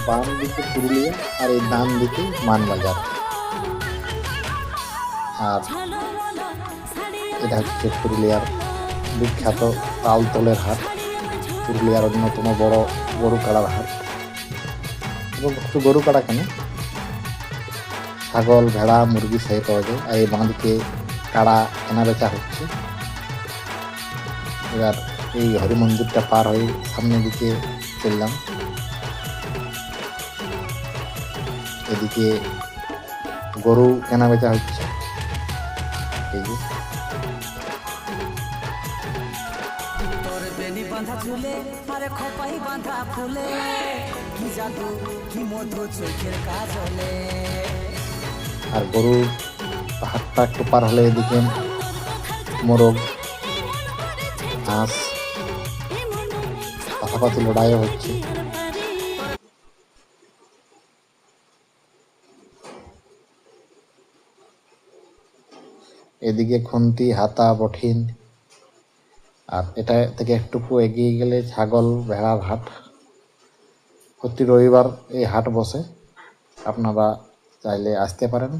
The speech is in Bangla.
বাম দিকে পুরুলিয়া আর এই ডান দিকে মানবাজার। আর এটা হচ্ছে পুরুলিয়ার বিখ্যাত তালতলের হাট, পুরুলিয়ার অন্যতম বড় গরু কাড়ার হাট। এবং শুধু গরু কাড়া কেন, ছাগল, ভেড়া, মুরগি সবই পাওয়া যায়। আর এই বাঁদিকে কাড়া কেনা বেচা হচ্ছে। এবার এই হরি মন্দিরটা পার হয়ে সামনের দিকে চললাম। এদিকে গরু কেনা বেচা হচ্ছে। এই যে বাঁধা ঝুলে আরে খোপাই বাঁধা ফুলে কি জাদু কি মধু চোখের কাজলে। আর গরু হাটটা একটু পার হলে এদিকে মোরগ, হাঁস, পাশাপাশি লড়াইও হচ্ছে। এদিকে খুন্তি, হাতা, বঠিন। আর এটা থেকে একটুকু এগিয়ে গেলে ছাগল, ভেড়ার হাট। প্রতি রবিবার এই হাট বসে, আপনারা চাইলে আসতে পারেন।